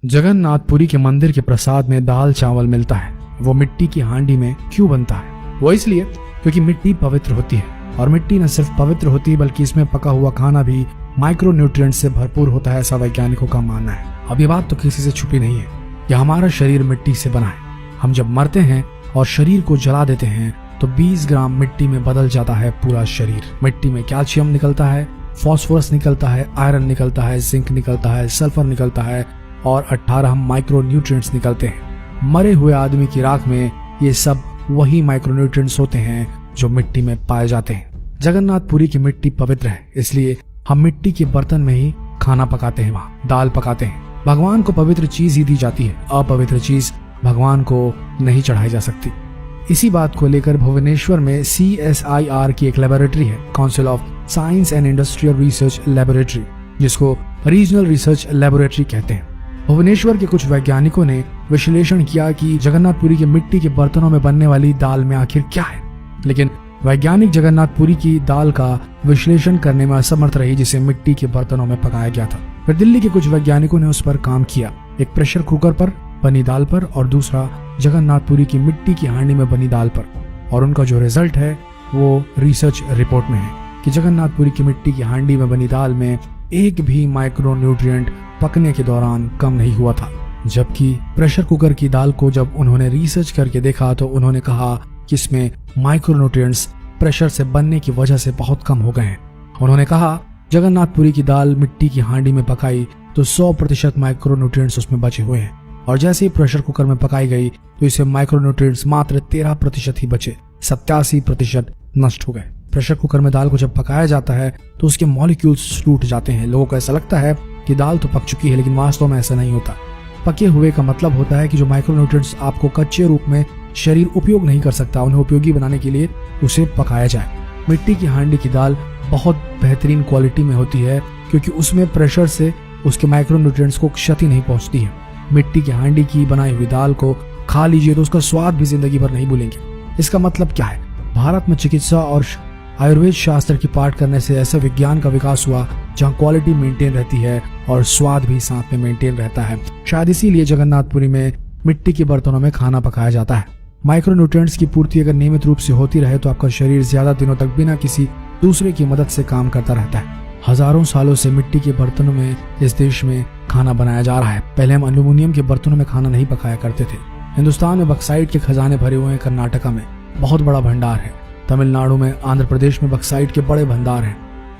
जगन्नाथपुरी के मंदिर के प्रसाद में दाल चावल मिलता है, वो मिट्टी की हांडी में क्यों बनता है? वो इसलिए क्योंकि मिट्टी पवित्र होती है, और मिट्टी न सिर्फ पवित्र होती है बल्कि इसमें पका हुआ खाना भी माइक्रोन्यूट्रिएंट्स से भरपूर होता है, ऐसा वैज्ञानिकों का मानना है। अब ये बात तो किसी से छुपी नहीं है कि हमारा शरीर मिट्टी से बना है। हम जब मरते हैं और शरीर को जला देते हैं तो 20 ग्राम मिट्टी में बदल जाता है पूरा शरीर। मिट्टी में कैल्शियम निकलता है, फास्फोरस निकलता है, आयरन निकलता है, जिंक निकलता है, सल्फर निकलता है और 18 माइक्रोन्यूट्रिएंट्स निकलते हैं। मरे हुए आदमी की राख में ये सब वही माइक्रोन्यूट्रिएंट्स होते हैं जो मिट्टी में पाए जाते हैं। जगन्नाथपुरी की मिट्टी पवित्र है, इसलिए हम मिट्टी के बर्तन में ही खाना पकाते हैं, वहाँ दाल पकाते हैं। भगवान को पवित्र चीज ही दी जाती है, अपवित्र चीज भगवान को नहीं चढ़ाई जा सकती। इसी बात को लेकर भुवनेश्वर में CSIR की एक लेबोरेटरी है, council of science and industrial research laboratory, जिसको रीजनल रिसर्च लेबोरेटरी कहते हैं। भुवनेश्वर के कुछ वैज्ञानिकों ने विश्लेषण किया कि जगन्नाथपुरी के मिट्टी के बर्तनों में बनने वाली दाल में आखिर क्या है, लेकिन वैज्ञानिक जगन्नाथपुरी की दाल का विश्लेषण करने में असमर्थ रही, जिसे मिट्टी के बर्तनों में पकाया गया था। फिर दिल्ली के कुछ वैज्ञानिकों ने उस पर काम किया, एक प्रेशर कुकर पर बनी दाल पर और दूसरा जगन्नाथपुरी की मिट्टी की हांडी में बनी दाल पर, और उनका जो रिजल्ट है वो रिसर्च रिपोर्ट में है कि जगन्नाथपुरी की मिट्टी की हांडी में बनी दाल में एक भी माइक्रोन्यूट्रिएंट पकने के दौरान कम नहीं हुआ था। जबकि प्रेशर कुकर की दाल को जब उन्होंने रिसर्च करके देखा तो उन्होंने कहा कि इसमें माइक्रोन्यूट्रिएंट्स प्रेशर से बनने की वजह से बहुत कम हो गए हैं। उन्होंने कहा जगन्नाथपुरी की दाल मिट्टी की हांडी में पकाई तो 100% माइक्रोन्यूट्रिएंट्स उसमें बचे हुए हैं, और जैसे ही प्रेशर कुकर में पकाई गई तो इसे माइक्रोन्यूट्रिएंट्स मात्र 13% ही बचे, 87% नष्ट हो गए। प्रेशर कुकर में दाल को जब पकाया जाता है तो उसके मॉलिक्यूल्स टूट जाते हैं। लोगों को ऐसा लगता है कि दाल तो पक चुकी है, लेकिन वास्तव में ऐसा नहीं होता। पके हुए का मतलब होता है कि जो माइक्रोन्यूट्रिएंट्स आपको कच्चे रूप में शरीर उपयोग नहीं कर सकता, उन्हें उपयोगी बनाने के लिए उसे पकाया जाए। मिट्टी की हांडी की दाल बहुत बेहतरीन क्वालिटी में होती है क्योंकि उसमें प्रेशर से उसके माइक्रोन्यूट्रिएंट्स को क्षति नहीं पहुंचती है। मिट्टी की हांडी की बनाई हुई दाल को खा लीजिए तो उसका स्वाद भी जिंदगी भर नहीं भूलेंगे। इसका मतलब क्या है? भारत में चिकित्सा और आयुर्वेद शास्त्र की पाठ करने से ऐसे विज्ञान का विकास हुआ जहां क्वालिटी मेंटेन रहती है और स्वाद भी साथ में मेंटेन रहता है। शायद इसीलिए जगन्नाथपुरी में मिट्टी के बर्तनों में खाना पकाया जाता है। माइक्रोन्यूट्रिएंट्स की पूर्ति अगर नियमित रूप से होती रहे तो आपका शरीर ज्यादा दिनों तक बिना किसी दूसरे की मदद से काम करता रहता है। हजारों सालों से मिट्टी के बर्तनों में इस देश में खाना बनाया जा रहा है। पहले हम एल्यूमिनियम के बर्तनों में खाना नहीं पकाया करते थे। हिंदुस्तान में बक्साइट के खजाने भरे हुए हैं। कर्नाटका में बहुत बड़ा भंडार है, तमिलनाडु में, आंध्र प्रदेश में बक्साइट के बड़े भंडार हैं।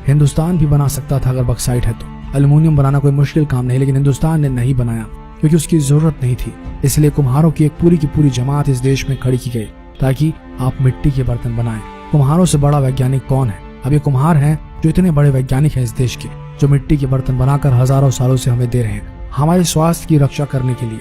हिंदुस्तान भी बना सकता था अगर बक्साइट है तो। एल्यूमिनियम बनाना कोई मुश्किल काम नहीं, लेकिन हिंदुस्तान ने नहीं बनाया क्योंकि उसकी जरूरत नहीं थी। इसलिए कुम्हारों की एक पूरी की पूरी जमात इस देश में खड़ी की गई ताकि आप मिट्टी के बर्तन बनाएं। कुम्हारों से बड़ा वैज्ञानिक कौन है? अब ये कुम्हार हैं जो इतने बड़े वैज्ञानिक हैं इस देश के, जो मिट्टी के बर्तन बनाकर हजारों सालों से हमें दे रहे हैं हमारे स्वास्थ्य की रक्षा करने के लिए।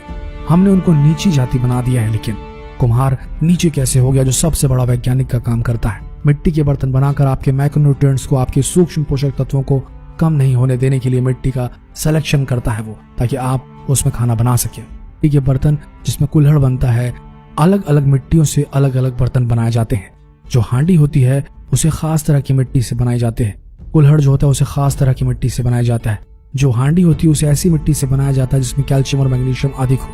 हमने उनको नीची जाति बना दिया है, लेकिन कुम्हार नीचे कैसे हो गया जो सबसे बड़ा वैज्ञानिक का काम करता है? मिट्टी के बर्तन बनाकर आपके माइक्रोन्यूट्रिएंट्स को, आपके सूक्ष्म पोषक तत्वों को कम नहीं होने देने के लिए मिट्टी का सिलेक्शन करता है वो, ताकि आप उसमें खाना बना सके। मिट्टी के बर्तन जिसमें कुल्हड़ बनता है, अलग अलग मिट्टियों से अलग अलग बर्तन बनाए जाते हैं। जो हांडी होती है उसे खास तरह की मिट्टी से बनाए जाते हैं। कुल्हड़ जो होता है उसे खास तरह की मिट्टी से बनाया जाता है। जो हांडी होती है उसे ऐसी मिट्टी से बनाया जाता है जिसमें कैल्शियम और मैग्नीशियम अधिक हो,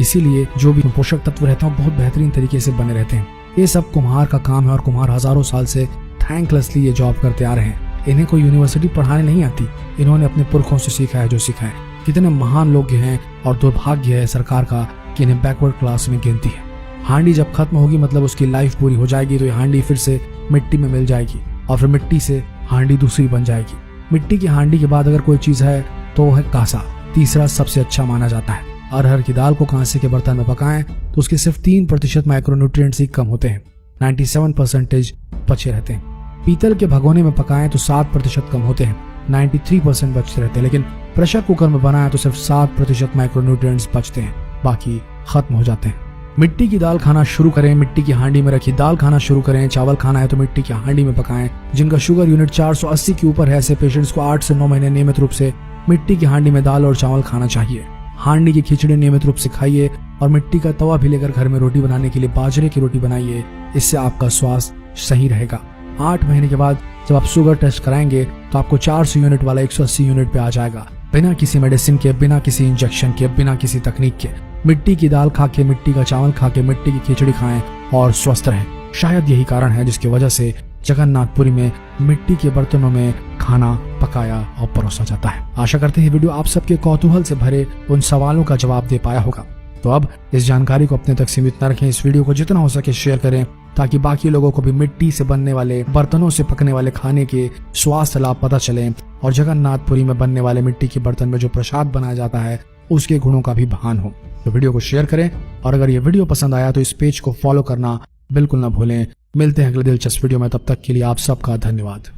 इसीलिए जो भी पोषक तत्व रहते हैं बहुत बेहतरीन तरीके से बने रहते हैं। ये सब कुम्हार का काम है और कुम्हार हजारों साल से थैंकलेसली ये जॉब करते आ रहे हैं। इन्हें कोई यूनिवर्सिटी पढ़ाने नहीं आती, इन्होंने अपने पुरखों से सीखा है जो सीखा है। कितने महान लोग हैं और दुर्भाग्य है सरकार का कि इन्हें बैकवर्ड क्लास में गिनती है। हांडी जब खत्म होगी मतलब उसकी लाइफ पूरी हो जाएगी, तो ये हांडी फिर से मिट्टी में मिल जाएगी और फिर मिट्टी से हांडी दूसरी बन जाएगी। मिट्टी की हांडी के बाद अगर कोई चीज है तो वो है कांसा। तीसरा सबसे अच्छा माना जाता है। अरहर की दाल को कांसे के बर्तन में पकाएं तो उसके सिर्फ 3% माइक्रोन्यूट्रिएंट्स ही कम होते हैं, 97% बचे रहते हैं। पीतल के भगोने में पकाएं तो 7% कम होते हैं, 93% बचते रहते हैं। लेकिन प्रेशर कुकर में बनाएं तो सिर्फ 7% माइक्रोन्यूट्रिएंट्स बचते हैं, बाकी खत्म हो जाते हैं। मिट्टी की दाल खाना शुरू करें, मिट्टी की हांडी में रखी दाल खाना शुरू करें। चावल खाना है तो मिट्टी की हांडी में पकाएं। जिनका शुगर यूनिट 480 के ऊपर है, ऐसे पेशेंट्स को 8 से 9 महीने नियमित रूप से मिट्टी की हांडी में दाल और चावल खाना चाहिए। हांडी की खिचड़ी नियमित रूप से खाइए और मिट्टी का तवा भी लेकर घर में रोटी बनाने के लिए बाजरे की रोटी बनाइए, इससे आपका स्वास्थ्य सही रहेगा। 8 महीने के बाद जब आप शुगर टेस्ट कराएंगे तो आपको 400 यूनिट वाला 180 यूनिट पे आ जाएगा। बिना किसी मेडिसिन के, बिना किसी इंजेक्शन के, बिना किसी तकनीक के मिट्टी की दाल खा के, मिट्टी का चावल खा के, मिट्टी की खिचड़ी खाएं और स्वस्थ रहें। शायद यही कारण है जिसकी वजह से जगन्नाथपुरी में मिट्टी के बर्तनों में खाना पकाया और परोसा जाता है। आशा करते हैं वीडियो आप सबके कौतूहल से भरे उन सवालों का जवाब दे पाया होगा। तो अब इस जानकारी को अपने तक सीमित न रखें, इस वीडियो को जितना हो सके शेयर करें ताकि बाकी लोगों को भी मिट्टी से बनने वाले, बर्तनों से पकने वाले खाने के स्वास्थ्य लाभ पता चले और जगन्नाथपुरी में बनने वाले मिट्टी के बर्तन में जो प्रसाद बनाया जाता है उसके गुणों का भी भान हो। तो वीडियो को शेयर करें और अगर ये वीडियो पसंद आया तो इस पेज को फॉलो करना बिल्कुल ना भूलें। मिलते हैं अगले दिलचस्प वीडियो में, तब तक के लिए आप सबका धन्यवाद।